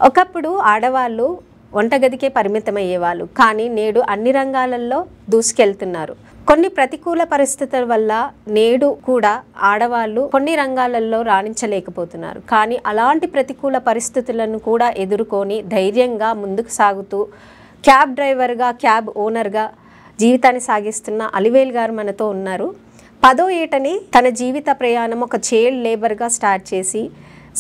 ఒకప్పుడు ఆడవాళ్ళు వంటగదికే పరిమితమయ్యేవాళ్ళు, కానీ నేడు అన్ని రంగాలలో దూసుకెళ్తున్నారు. కొన్ని ప్రతికూల పరిస్థితుల వల్ల నేడు కూడా ఆడవాళ్ళు కొన్ని రంగాలలో రాణించలేకపోతున్నారు. కానీ అలాంటి ప్రతికూల పరిస్థితులను కూడా ఎదుర్కొని ధైర్యంగా ముందుకు సాగుతూ క్యాబ్ డ్రైవర్గా, క్యాబ్ ఓనర్గా జీవితాన్ని సాగిస్తున్న అలివేలు గారు మనతో ఉన్నారు. 10వ ఏటని తన జీవిత ప్రయాణం ఒక చైల్డ్ లేబర్గా స్టార్ట్ చేసి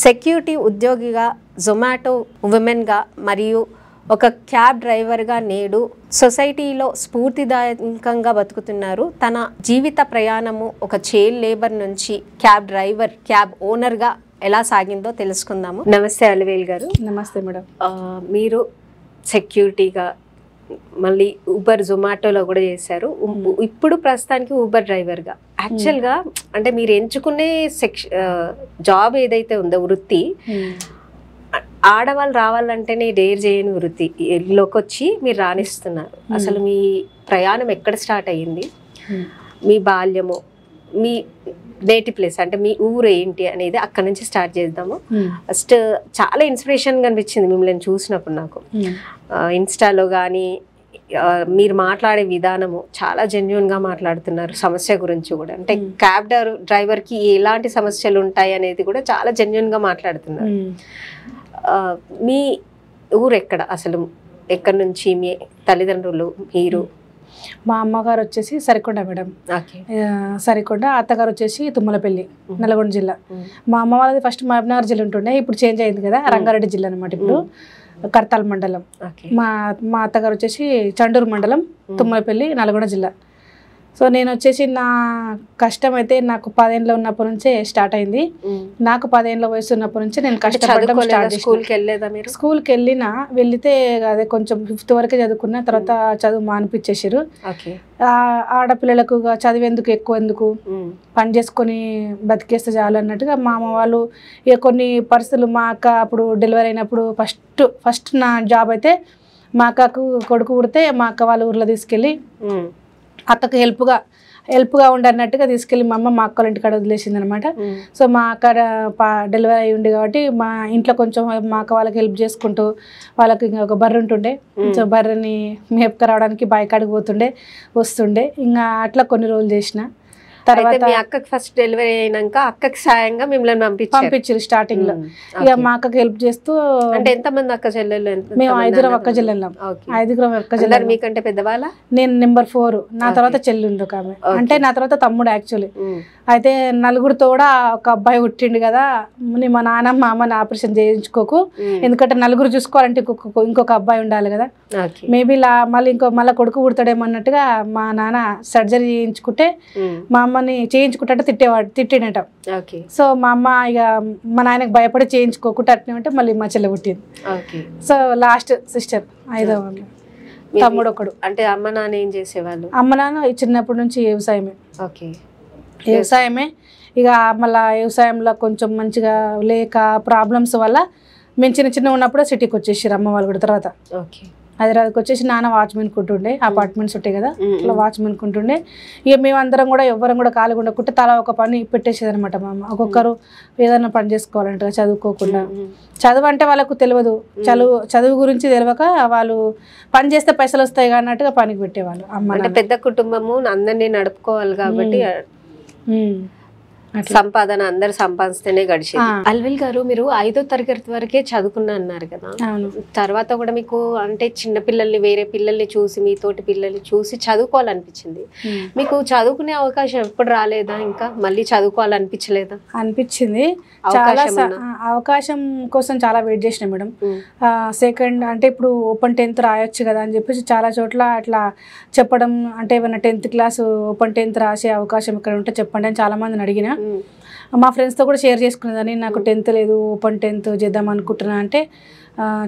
సెక్యూరిటీ ఉద్యోగిగా, జొమాటో ఉమెన్గా మరియు ఒక క్యాబ్ డ్రైవర్గా నేడు సొసైటీలో స్ఫూర్తిదాయకంగా బతుకుతున్నారు. తన జీవిత ప్రయాణము ఒక చైల్డ్ లేబర్ నుంచి క్యాబ్ డ్రైవర్, క్యాబ్ ఓనర్గా ఎలా సాగిందో తెలుసుకుందాము. నమస్తే అలివేలు గారు. నమస్తే మేడం. మీరు సెక్యూరిటీగా, మళ్ళీ ఊబర్, జొమాటోలో కూడా చేశారు. ఇప్పుడు ప్రస్తుతానికి ఊబర్ డ్రైవర్గా. యాక్చువల్గా అంటే మీరు ఎంచుకునే జాబ్ ఏదైతే ఉందో వృత్తి, ఆడవాళ్ళు రావాలంటేనే డేర్ చేయని వృత్తి లోకి వచ్చి మీరు రాణిస్తున్నారు. అసలు మీ ప్రయాణం ఎక్కడ స్టార్ట్ అయ్యింది? మీ బాల్యము, మీ నేటివ్ ప్లేస్ అంటే మీ ఊరు ఏంటి అనేది అక్కడ నుంచి స్టార్ట్ చేద్దాము. ఫస్ట్ చాలా ఇన్స్పిరేషన్ కనిపించింది మిమ్మల్ని చూసినప్పుడు నాకు. ఇన్స్టాలో కానీ మీరు మాట్లాడే విధానము చాలా జెన్యున్గా మాట్లాడుతున్నారు. సమస్య గురించి కూడా, అంటే క్యాబ్ డ్రైవర్కి ఎలాంటి సమస్యలు ఉంటాయి అనేది కూడా చాలా జెన్యున్గా మాట్లాడుతున్నారు. మీ ఊరు ఎక్కడ అసలు? ఎక్కడి నుంచి మీ తల్లిదండ్రులు, మీరు? మా అమ్మగారు వచ్చేసి సరికొండ మేడం. సరికొండ. అత్తగారు వచ్చేసి తుమ్మలపల్లి, నల్గొండ జిల్లా. మా అమ్మ వాళ్ళది ఫస్ట్ మహబూబ్నగర్ జిల్లా ఉంటుండే, ఇప్పుడు చేంజ్ అయింది కదా, రంగారెడ్డి జిల్లా అనమాట ఇప్పుడు, కర్తాల్ మండలం. మా అత్తగారు వచ్చేసి చండూరు మండలం, తుమ్మలపల్లి, నల్గొండ జిల్లా. సో నేను వచ్చేసి నా కష్టం అయితే నాకు 10 ఏళ్ళ ఉన్నప్పటి నుంచే స్టార్ట్ అయింది. నాకు 10 ఏళ్ళ వయసు ఉన్నప్పటి నుంచి నేను కష్టపడడం స్టార్ట్. స్కూల్కి వెళ్తే అదే కొంచెం 5th వరకే చదువుకున్న, తర్వాత చదువు మానిపించేసారు. ఆడపిల్లలకు చదివేందుకు, ఎక్కువ ఎందుకు, పని చేసుకొని బతికేస్తే చాలు అన్నట్టుగా మా అమ్మ వాళ్ళు. ఇక కొన్ని పరిస్థితులు, మా అక్క అప్పుడు డెలివరీ అయినప్పుడు ఫస్ట్ నా జాబ్ అయితే మా అక్కకు కొడుకు పుడితే మా అక్క వాళ్ళ ఊర్లో తీసుకెళ్ళి అక్కకి హెల్ప్గా ఉండన్నట్టుగా తీసుకెళ్ళి మా అమ్మ మా అక్కల ఇంటికాడ వదిలేసింది అనమాట. సో మా అక్క డెలివరీ అయ్యి ఉండి కాబట్టి మా ఇంట్లో కొంచెం మా అక్క వాళ్ళకి హెల్ప్ చేసుకుంటూ, వాళ్ళకి ఇంకా ఒక బర్రె ఉంటుండే, సో బర్రెని మేపుకు రావడానికి బాయికాడికి పోతుండే వస్తుండే. ఇంకా అట్లా కొన్ని రోజులు చేసిన తర్వాత మీ అక్కకి ఫస్ట్ డెలివరీ అయినాక అక్కకి సాయంగా మిమ్మల్ని పంపించారు స్టార్టింగ్ లో. ఇక మా అక్కకి హెల్ప్ చేస్తూ. అంటే ఎంతమంది అక్క చెల్లెళ్ళు? మేము 5 అక్క చెల్లెళ్ళం. 5 అక్క చెల్లెలు. మీకంటే పెద్దవాళ్ళ? నేను నెంబర్ 4. నా తర్వాత చెల్లి ఉంది ఒక ఆమె, అంటే నా తర్వాత తమ్ముడు యాక్చువల్లీ. అయితే నలుగురితో కూడా ఒక అబ్బాయి పుట్టిండు కదా, మా నాన్న మా అమ్మని ఆపరేషన్ చేయించుకోకు, ఎందుకంటే నలుగురు చూసుకోవాలంటే ఇంకొక అబ్బాయి ఉండాలి కదా, మేబీ మళ్ళీ కొడుకు పుడతాడేమో అన్నట్టుగా మా నాన్న సర్జరీ చేయించుకుంటే, మా అమ్మని చేయించుకుంటే తిట్టినట. సో మా అమ్మ ఇక మా నాయనకు భయపడి చేయించుకోకుండా అట్నే ఉంటే మళ్ళీ మా చెల్లె పుట్టింది. సో లాస్ట్ సిస్టర్ 5వ తమ్ముడు ఒకడు. అంటే అమ్మ నాన్న ఏం చేసేవాళ్ళు? అమ్మ నాన్న చిన్నప్పటి నుంచి వ్యవసాయమే. ఇక మళ్ళీ వ్యవసాయంలో కొంచెం మంచిగా లేక ప్రాబ్లమ్స్ వల్ల మేము చిన్న ఉన్నప్పుడు సిటీకి వచ్చేసారు అమ్మ వాళ్ళు కూడా. తర్వాత హైదరాబాద్కి వచ్చేసి నాన్న వాచ్మెన్ కుంటుండే, అపార్ట్మెంట్స్ ఉంటాయి కదా, అట్లా వాచ్మెన్ కుంటుండే. ఇక మేమందరం కూడా ఎవ్వరం కూడా ఖాళీగా ఉండకుంటే తలా ఒక పని పెట్టేసేది అనమాట మా అమ్మ. ఒక్కొక్కరు ఏదైనా పని చేసుకోవాలంటే చదువుకోకుండా. చదువు అంటే వాళ్ళకు తెలియదు, చదువు గురించి తెలియక వాళ్ళు పని చేస్తే పైసలు వస్తాయి అన్నట్టుగా పనికి పెట్టేవాళ్ళు. అమ్మ పెద్ద కుటుంబము, అందరినీ నడుపుకోవాలి కాబట్టి సంపాదన అందరు సంపాదిస్తేనే గడిచింది. అలివేలు గారు, మీరు 5వ తరగతి వరకే చదువుకున్నా అన్నారు కదా, తర్వాత కూడా మీకు అంటే చిన్న పిల్లల్ని, వేరే పిల్లల్ని చూసి, మీతోటి పిల్లల్ని చూసి చదువుకోవాలనిపించింది. మీకు చదువుకునే అవకాశం ఎప్పుడు రాలేదా? ఇంకా మళ్ళీ చదువుకోవాలనిపించలేదా? అనిపించింది. చాలా అవకాశం కోసం చాలా వెయిట్ చేసిన మేడం. సెకండ్ అంటే ఇప్పుడు ఓపెన్ 10th రాయొచ్చు కదా అని చెప్పేసి చాలా చోట్ల అట్లా చెప్పడం, అంటే ఏమైనా 10th క్లాస్ ఓపెన్ 10th రాసే అవకాశం ఇక్కడ ఉంటే చెప్పండి అని చాలా మందిని అడిగిన. మా ఫ్రెండ్స్తో కూడా షేర్ చేసుకునేదాన్ని, నాకు 10th లేదు, ఓపెన్ 10th చేద్దాం అనుకుంటున్నా అంటే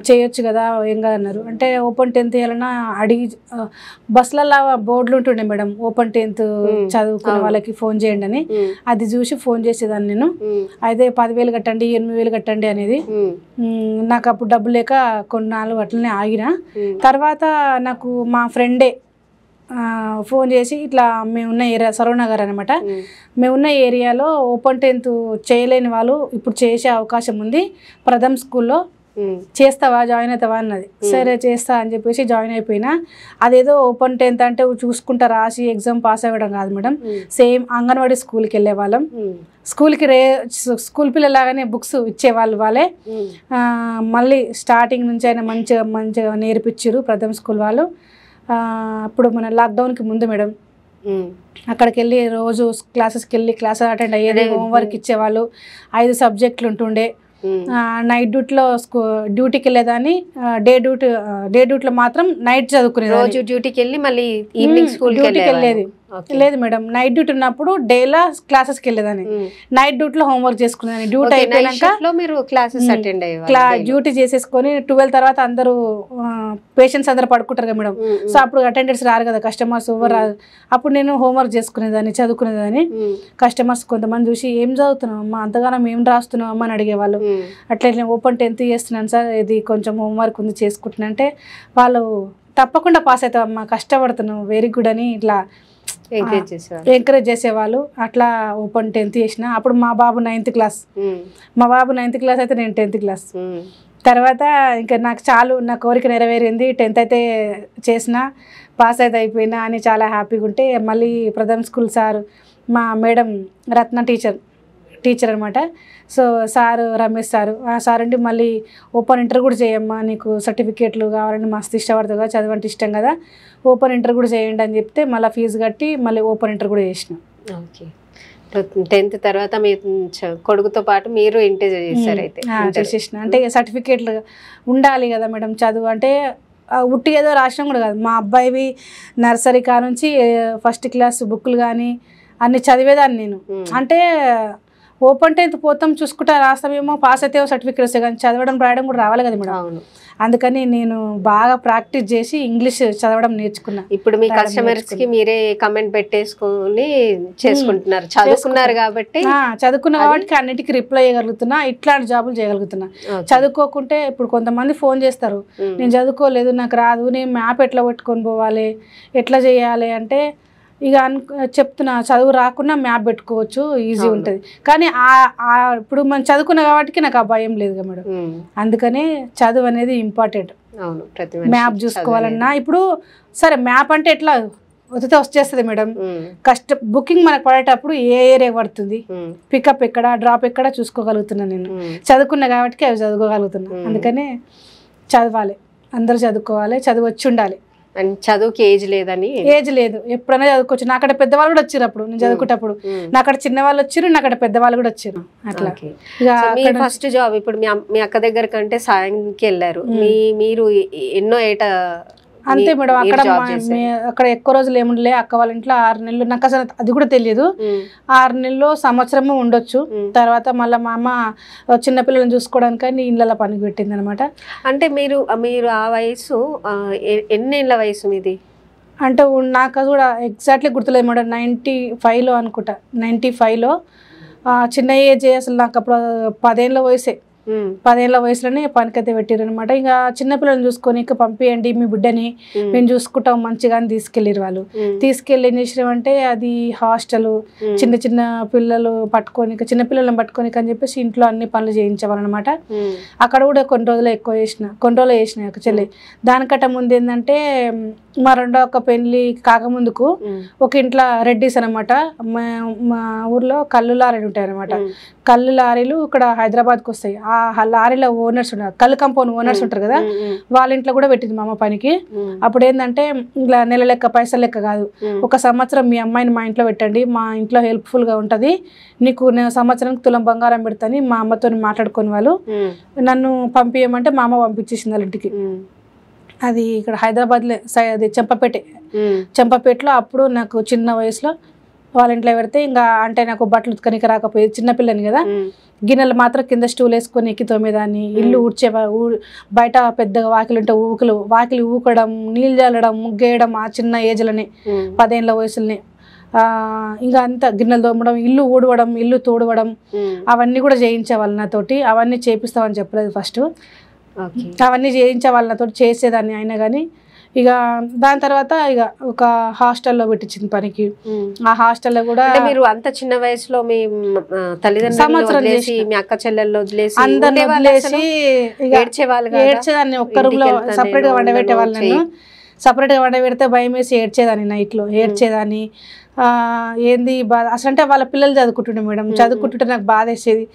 చేయొచ్చు కదా ఏం కాదన్నారు. అంటే ఓపెన్ 10th వేయాలన్నా అడిగి బస్సులలో బోర్డులు ఉంటుండే మేడం, ఓపెన్ 10th చదువుకునే వాళ్ళకి ఫోన్ చేయండి అని. అది చూసి ఫోన్ చేసేదాన్ని నేను. అయితే 10,000 కట్టండి, 8,000 కట్టండి అనేది. నాకు అప్పుడు డబ్బు లేక కొన్నాళ్ళు అట్లనే ఆగిన. తర్వాత నాకు మా ఫ్రెండే ఫోన్ చేసి ఇట్లా మేమున్న ఏరియా సరవనగర్ అనమాట, మేమున్న ఏరియాలో ఓపెన్ 10th చేయలేని వాళ్ళు ఇప్పుడు చేసే అవకాశం ఉంది, ప్రథమ్ స్కూల్లో చేస్తావా జాయిన్ అవుతావా అన్నది. సరే చేస్తా అని చెప్పేసి జాయిన్ అయిపోయినా. అదేదో ఓపెన్ 10th అంటే చూసుకుంటా రాసి ఎగ్జామ్ పాస్ అవ్వడం కాదు మేడం. సేమ్ అంగన్వాడీ స్కూల్కి వెళ్ళే వాళ్ళం. స్కూల్కి స్కూల్ పిల్లలాగానే బుక్స్ ఇచ్చేవాళ్ళు వాళ్ళే. మళ్ళీ స్టార్టింగ్ నుంచి అయినా మంచిగా నేర్పించారు ప్రథమ స్కూల్ వాళ్ళు. అప్పుడు మన లాక్డౌన్కి ముందు మేడం అక్కడికి వెళ్ళి రోజు క్లాసెస్కి వెళ్ళి క్లాస్ అటెండ్ అయ్యేది. హోంవర్క్ ఇచ్చేవాళ్ళు. 5 సబ్జెక్టులు ఉంటుండే. నైట్ డ్యూటీలో డ్యూటీకి వెళ్ళేదాన్ని. డే డ్యూటీలో మాత్రం నైట్ చదువుకునేది. రోజు డ్యూటీకి వెళ్ళి మళ్ళీ ఈవినింగ్ స్కూల్కి వెళ్ళేది లేదు మేడం. నైట్ డ్యూటీ ఉన్నప్పుడు డేలా క్లాసెస్కి వెళ్ళేదాన్ని. నైట్ డ్యూటీలో హోంవర్క్ చేసుకునేదాన్ని. డ్యూటీ అయిపోయాక మీరు క్లాసెస్ అటెండ్ డ్యూటీ చేసేసుకొని 12 తర్వాత అందరూ పేషెంట్స్ అందరూ పడుకుంటారు కదా మేడం. సో అప్పుడు అటెండెన్స్ రారు కదా, కస్టమర్స్ ఎవరు రాదు. అప్పుడు నేను హోంవర్క్ చేసుకునేదాన్ని, చదువుకునేదాన్ని. కస్టమర్స్ కొంతమంది చూసి ఏం చదువుతున్నావు అమ్మా, అంతగానం ఏం రాస్తున్నావు అమ్మ అని అడిగేవాళ్ళు. అట్లా నేను ఓపెన్ 10th చేస్తున్నాను సార్, ఇది కొంచెం హోంవర్క్ ఉంది చేసుకుంటున్నా అంటే వాళ్ళు తప్పకుండా పాస్ అవుతావు అమ్మా, కష్టపడుతున్నావు, వెరీ గుడ్ అని ఇట్లా ఎంకరేజ్ చేసేవాళ్ళు. అట్లా ఓపెన్ 10th చేసిన. అప్పుడు మా బాబు 9th క్లాస్. మా బాబు 9th క్లాస్ అయితే నేను 10th క్లాస్. తర్వాత ఇంకా నాకు చాలు, నా కోరిక నెరవేరింది, 10th అయితే చేసిన, పాస్ అయితే అయిపోయినా అని చాలా హ్యాపీగా ఉంటే మళ్ళీ ప్రథమ స్కూల్ సార్ మా మేడం రత్న టీచర్ అనమాట. సో సారు రమేష్ సారు, ఆ సార్ అంటే మళ్ళీ ఓపెన్ ఇంటర్ కూడా చేయమ్మా, నీకు సర్టిఫికేట్లు కావాలని మస్తు ఇష్టపడుతుంది కదా, చదవంటే ఇష్టం కదా, ఓపెన్ ఇంటర్ కూడా చేయండి అని చెప్తే మళ్ళీ ఫీజు కట్టి మళ్ళీ ఓపెన్ ఇంటర్ కూడా చేసిన. ఓకే. 10th తర్వాత మీ కొడుకుతో పాటు మీరు ఇంటర్ చేశారు అయితే? చేసేసిన. అంటే సర్టిఫికేట్లు ఉండాలి కదా మేడం. చదువు అంటే ఉట్టి ఏదో రాసినా కూడా కాదు. మా అబ్బాయివి నర్సరీ కా నుంచి 1st క్లాస్ బుక్లు కానీ అన్ని చదివేదాన్ని నేను. అంటే ఓపెన్ 10th పోతాం చూసుకుంటా రాస్తామేమో, పాస్ అయితే సర్టిఫికేట్ వస్తాయి, కానీ చదవడం రాయడం కూడా రావాలి కదా మేడం. అవును. అందుకని నేను బాగా ప్రాక్టీస్ చేసి ఇంగ్లీష్ చదవడం నేర్చుకున్నా. ఇప్పుడు మీ కస్టమర్స్ కి మీరే కమెంట్ పెట్టేసుకొని చేసుకుంటున్నారు, చదువుకున్నారు కాబట్టి. చదువుకున్నా కాబట్టి అన్నిటికీ రిప్లై చేయగలుగుతున్నా, ఇట్లాంటి జాబులు చేయగలుగుతున్నా. చదువుకోకుంటే ఇప్పుడు కొంతమంది ఫోన్ చేస్తారు, నేను చదువుకోలేదు, నాకు రాదు, నేను మ్యాప్ ఎట్లా పెట్టుకొని పోవాలి, ఎట్లా చేయాలి అంటే ఇక చెప్తున్నా, చదువు రాకుండా మ్యాప్ పెట్టుకోవచ్చు, ఈజీ ఉంటుంది. కానీ ఇప్పుడు మనం చదువుకున్నా కాబట్టి నాకు ఆ భయం లేదు మేడం. అందుకనే చదువు అనేది ఇంపార్టెంట్. మ్యాప్ చూసుకోవాలన్నా ఇప్పుడు సరే మ్యాప్ అంటే ఎట్లా వదితే వచ్చేస్తుంది మేడం. బుకింగ్ మనకు పడేటప్పుడు ఏ ఏరియా పడుతుంది, పికప్ ఎక్కడ, డ్రాప్ ఎక్కడ చూసుకోగలుగుతున్నా. నేను చదువుకున్నా కాబట్టి అవి చదువుకోగలుగుతున్నా. అందుకనే చదవాలి, అందరూ చదువుకోవాలి, చదువు వచ్చి ఉండాలి. చదువుకి ఏజ్ లేదని? ఏజ్ లేదు, ఎప్పుడైనా చదువుకోవచ్చు. నాకడ పెద్దవాళ్ళు కూడా వచ్చారు అప్పుడు నేను చదువుకుంటప్పుడు. నాకడ చిన్న వాళ్ళు వచ్చారు, నాకడ పెద్దవాళ్ళు కూడా వచ్చారు. అట్లా ఫస్ట్ జాబ్ ఇప్పుడు మీ అక్క దగ్గర కంటే సాయంకి వెళ్ళారు, మీరు ఎన్నో ఏట అంతే మేడం. అక్కడ ఎక్కువ రోజులు ఏముండలే. అక్క వాళ్ళ ఇంట్లో 6 నెలలు, నాకు అసలు అది కూడా తెలియదు. 6 నెలలు సంవత్సరము ఉండొచ్చు. తర్వాత మళ్ళీ మా అమ్మ చిన్నపిల్లలను చూసుకోవడానికి ఇళ్ళ పనికి పెట్టింది అనమాట. అంటే మీరు ఆ వయసు ఎన్నేళ్ళ వయసు మీది? అంటే నాకు కూడా ఎగ్జాక్ట్లీ గుర్తులేదు మేడం. 95లో అనుకుంటా, 95లో. చిన్న ఏజ్ అసలు నాకు అప్పుడు 10 ఏళ్ళ వయసే. 10 ఏళ్ళ వయసులోనే పనికైతే పెట్టారు అనమాట. ఇంకా చిన్నపిల్లలను చూసుకొని ఇక పంపియండి మీ బిడ్డని, మేము చూసుకుంటాం మంచిగా అని తీసుకెళ్ళారు వాళ్ళు. తీసుకెళ్ళి ఏం చేసినామంటే అది హాస్టల్, చిన్న చిన్న పిల్లలు పట్టుకొని, చిన్నపిల్లలను పట్టుకొని అని చెప్పేసి ఇంట్లో అన్ని పనులు చేయించేవాళ్ళు అనమాట. అక్కడ కూడా కొన్ని రోజులు ఎక్కువ కొన్ని రోజులు చేసిన చెల్లి. దానికట్ట ముందు ఏంటంటే మా రెండో ఒక పెళ్లి కాకముందుకు ఒక ఇంట్లో రెడ్డిస్ అనమాట. మా ఊర్లో కళ్ళు లారీలు ఉంటాయి అనమాట. కళ్ళు లారీలు ఇక్కడ హైదరాబాద్కి వస్తాయి. ఆ లారీలో ఓనర్స్ ఉన్నారు, కళ్ళు కంపౌండ్ ఓనర్స్ ఉంటారు కదా, వాళ్ళ ఇంట్లో కూడా పెట్టింది మా అమ్మ పనికి. అప్పుడు ఏంటంటే ఇలా నెల లెక్క పైసలు లెక్క కాదు, 1 సంవత్సరం మీ అమ్మాయిని మా ఇంట్లో పెట్టండి, మా ఇంట్లో హెల్ప్ఫుల్గా ఉంటుంది, నీకు నేను సంవత్సరానికి తులం బంగారం పెడతాను మా అమ్మతో మాట్లాడుకొని వాళ్ళు నన్ను పంపించమంటే మా అమ్మ పంపించేసింది వాళ్ళ ఇంటికి. అది ఇక్కడ హైదరాబాద్లో అది చెంపపేటలో. అప్పుడు నాకు చిన్న వయసులో వాళ్ళ ఇంట్లో పెడితే ఇంకా అంటే నాకు బట్టలు ఉతకనికి రాకపోయేది, చిన్నపిల్లని కదా. గిన్నెలు మాత్రం కింద స్టూల్ వేసుకొని ఎక్కి తోమేదాన్ని. ఇల్లు బయట పెద్దగా వాకిలు ఉంటే వాకిలి ఊకడం, నీళ్ళు చల్లడం, ముగ్గేయడం ఆ చిన్న ఏజ్లోనే 10 ఏళ్ళ వయసులోనే. ఇంకా అంతా గిన్నెలు తోమడం, ఇల్లు ఊడవడం, ఇల్లు తోడవడం అవన్నీ కూడా చేయించేవాళ్ళు నాతోటి. అవన్నీ చేపిస్తామని చెప్పలేదు ఫస్ట్, అవన్నీ చేయించే వాళ్ళతో చేసేదాన్ని. అయినా కానీ ఇక దాని తర్వాత ఇక ఒక హాస్టల్లో పెట్టించింది పనికి. ఆ హాస్టల్లో కూడా మీరు అంత చిన్న వయసులో మీ తల్లిదండ్రులు వదిలేసి మీ అక్క చెల్లెళ్ళు వదిలేసి అందరిని వదిలేసి ఏడ్చేదాన్ని. ఒక్క రూమ్ లో సపరేట్ గా వండబెట్టేవాళ్ళు. నన్ను సపరేట్ గా వండబెడితే భయం వేసి ఏడ్చేదాన్ని, నైట్ లో ఏడ్చేదాన్ని. ఏంది బాధ అసలు అంటే వాళ్ళ పిల్లలు చదువుకుంటుండే మేడం, చదువుకుంటుంటే నాకు బాధ వేసేది.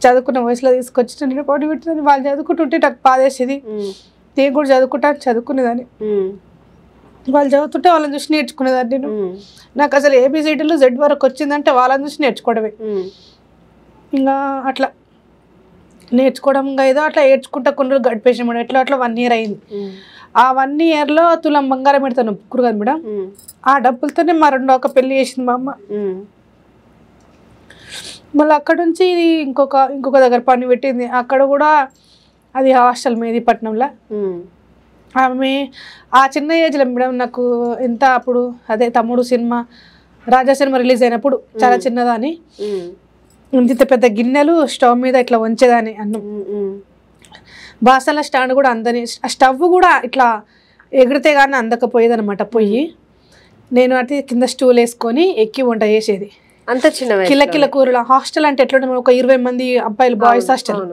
చదువుకున్న వయసులో తీసుకొచ్చి నేను పోటీ పెట్టేదాన్ని, వాళ్ళు చదువుకుంటుంటే నాకు బాధ వేసేది. నేను కూడా చదువుకునేదాన్ని, వాళ్ళు చదువుతుంటే వాళ్ళని చూసి నేర్చుకునేదాన్ని. నేను నాకు అసలు ఏబిసిడీలు జెడ్ వరకు వచ్చిందంటే వాళ్ళని చూసి నేర్చుకోవడమే. ఇంకా అట్లా నేర్చుకోవడం ఇంకా ఏదో అట్లా ఏడ్చుకుంటా కొన్ని రోజులు గడిపేసాం మేడం. ఎట్లా అట్లా 1 year అయింది. ఆ 1 yearలో తులం బంగారం పెడతాను ఒప్పుకురు కదా మేడం. ఆ డబ్బులతోనే మా రెండో ఒక పెళ్లి చేసింది మా అమ్మ. మళ్ళీ అక్కడ నుంచి ఇంకొక దగ్గర పని పెట్టింది. అక్కడ కూడా అది హాస్టల్ మెహదీపట్నంలో. ఆమె ఆ చిన్న ఏజ్లో మేడం నాకు ఎంత అప్పుడు అదే తమ్ముడు సినిమా, రాజా సినిమా రిలీజ్ అయినప్పుడు చాలా చిన్నదాని, ఇంత పెద్ద గిన్నెలు స్టవ్ మీద ఇట్లా వంచేదాన్ని అన్నం. బాసల స్టాండ్ కూడా అందని, ఆ స్టవ్ కూడా ఇట్లా ఎగిరితే కానీ అందకపోయేదనమాట. పొయ్యి నేను అటు కింద స్టూల్ వేసుకొని ఎక్కి వంట చేసేది. అంత చిన్న కిల కూరలు. హాస్టల్ అంటే ఎట్లా ఒక 20 మంది అబ్బాయిలు, బాయ్స్ హాస్టల్.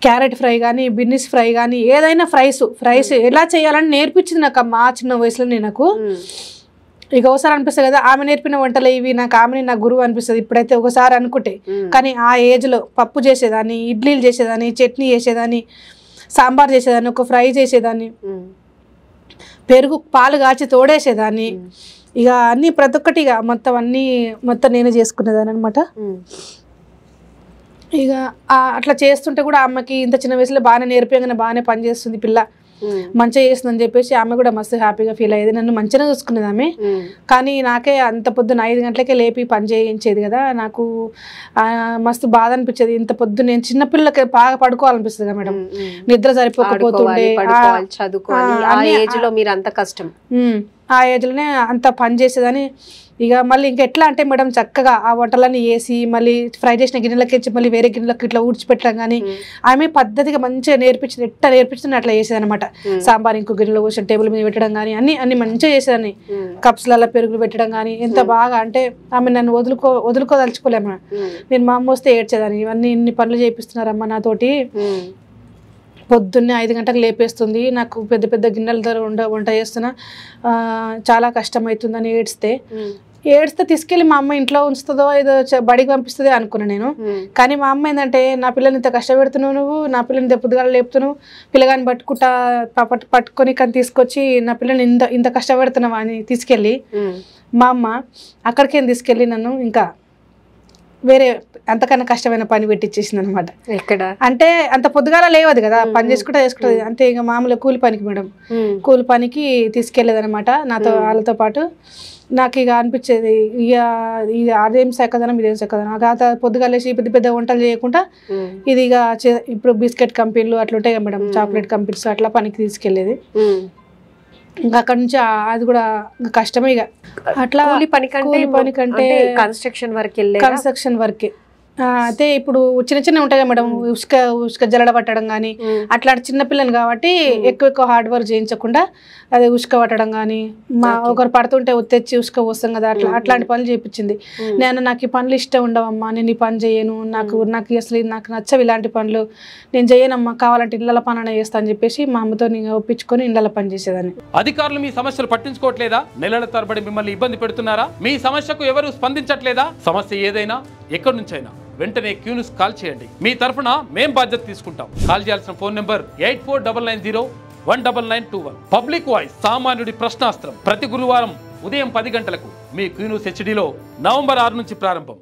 క్యారెట్ ఫ్రై కానీ, బిన్నీస్ ఫ్రై కానీ, ఏదైనా ఫ్రైస్ ఎలా చేయాలని నేర్పించింది నాకు అమ్మ ఆ చిన్న వయసులోనే. నాకు ఇక ఒకసారి అనిపిస్తుంది కదా ఆమె నేర్పిన వంటలు ఇవి, ఆమెని నా గురువు అనిపిస్తుంది ఇప్పుడైతే ఒకసారి అనుకుంటే. కానీ ఆ ఏజ్లో పప్పు చేసేదాన్ని, ఇడ్లీలు చేసేదాన్ని, చట్నీ చేసేదాన్ని, సాంబార్ చేసేదాన్ని, ఒక ఫ్రై చేసేదాన్ని, పెరుగు పాలు కాచి తోడేసేదాన్ని. ఇక అన్నీ ప్రతి ఒక్కటి ఇక మొత్తం నేనే చేసుకునేదాన్ని అనమాట. ఇక అట్లా చేస్తుంటే కూడా అమ్మకి ఇంత చిన్న వయసులో బాగానే నేర్పేగానే బాగానే పని చేస్తుంది పిల్ల, మంచిగా చేస్తుందని చెప్పేసి ఆమె కూడా మస్తు హ్యాపీగా ఫీల్ అయ్యేది. నన్ను మంచిగా చూసుకునేది ఆమె. కానీ నాకే అంత పొద్దున 5 గంటలకే లేపి పని చేయించేది కదా, నాకు మస్తు బాధ అనిపించేది. ఇంత పొద్దు నేను చిన్నపిల్లలకి బాగా పడుకోవాలనిపిస్తుంది కదా మేడం, నిద్ర సరిపోకపోతుండే. ఆ ఏజ్లోనే అంత పని చేసేదని. ఇక మళ్ళీ ఇంకెట్లా అంటే మేడం చక్కగా ఆ వంటలన్నీ వేసి మళ్ళీ ఫ్రై చేసిన గిన్నెలకి ఇచ్చి మళ్ళీ వేరే గిన్నెలకి ఇట్లా ఊడ్చిపెట్టడం కానీ ఆమె పద్ధతిగా మంచిగా నేర్పించింది. ఎట్లా నేర్పించింది అట్లా చేసేది అనమాట. సాంబార్ ఇంకో గిన్నెలో కూర్చొని టేబుల్ మీద పెట్టడం కానీ అన్ని మంచిగా చేసేదాన్ని. కప్స్లలో పెరుగులు పెట్టడం కానీ ఎంత బాగా అంటే ఆమె నన్ను వదులుకోదలుచుకోలేము. నేను మా అమ్మ వస్తే ఏడ్చేదాన్ని, ఇన్ని పనులు చేపిస్తున్నారమ్మా నాతోటి, పొద్దున్నే 5 గంటలకు లేపేస్తుంది, నాకు పెద్ద పెద్ద గిన్నెలతో వంట చేస్తున్నా, చాలా కష్టమవుతుందని ఏడిస్తే తీసుకెళ్ళి మా అమ్మ ఇంట్లో ఉంచుతుందో ఏదో బడికి పంపిస్తుందో అనుకున్నాను నేను. కానీ మా అమ్మ ఏంటంటే నా పిల్లని ఇంత కష్టపెడుతున్నావు నువ్వు, నా పిల్లని పొద్దుగాల లేపుతున్నావు, పిల్లగాని పట్టుకొని కానీ తీసుకొచ్చి నా పిల్లని ఇంత కష్టపెడుతున్నావు అని తీసుకెళ్ళి మా అమ్మ అక్కడికేం తీసుకెళ్ళి నన్ను ఇంకా వేరే అంతకన్నా కష్టమైన పని పెట్టించేసింది అనమాట. ఎక్కడ అంటే అంత పొద్దుగాల లేవదు కదా, పని చేసుకుంటుంది అంతే. ఇక మామూలుగా కూలి పనికి మేడం, కూలి పనికి తీసుకెళ్లేది అనమాట నాతో, వాళ్ళతో పాటు. నాకు ఇక అనిపించేది ఇక అదేం చక్కదనం ఇదేం చక్కదనం. ఆ పొద్దుగాల లేచి పెద్ద పెద్ద వంటలు చేయకుండా ఇది ఇక ఇప్పుడు బిస్కెట్ కంపెనీలు అట్లా ఉంటాయి కదా మేడం, చాక్లెట్ కంపెనీస్ అట్లా పనికి తీసుకెళ్లేది. ఇంకా అక్కడ నుంచి అది కూడా కష్టమే. ఇక అట్లా కూలి పని కంటే కన్స్ట్రక్షన్ వర్కే. అయితే ఇప్పుడు చిన్న ఉంటాయి కదా మేడం, ఉసుక జల్లడ పట్టడం కానీ అట్లాంటి చిన్నపిల్లని కాబట్టి ఎక్కువ హార్డ్ వర్క్ చేయించకుండా అదే ఉసుక పట్టడం కానీ, ఒకరు పడుతుంటే తెచ్చి ఉసుక పోస్తాం కదా, అట్లాంటి పనులు చేయించింది. నాకు ఈ పనులు ఇష్టం ఉండవమ్మా, నేను ఈ పని చేయను, నాకు అసలు నాకు నచ్చవు ఇలాంటి పనులు, నేను చేయనమ్మా, కావాలంటే ఇళ్ళ పని చేస్తా అని చెప్పేసి మా అమ్మతో నేను ఒప్పించుకొని ఇళ్ళ పని చేసేదాన్ని. అధికారులు మీ సమస్యలు పట్టించుకోవట్లేదా? నెలల తరబడి మిమ్మల్ని ఇబ్బంది పెడుతున్నారా? మీ సమస్యకు ఎవరు స్పందించట్లేదా? సమస్య ఏదైనా ఎక్కడి నుంచైనా వెంటనే క్యూన్యూస్ కాల్ చేయండి. మీ తరఫున మేం బాధ్యత తీసుకుంటాం. కాల్ చేయాల్సిన ఫోన్ నెంబర్ 8499019921. పబ్లిక్ వాయిస్, సామాన్యుడి ప్రశ్నాస్త్రం. ప్రతి గురువారం ఉదయం 10 గంటలకు మీ క్యూన్యూస్ హెచ్డీలో నవంబర్ 6 నుంచి ప్రారంభం.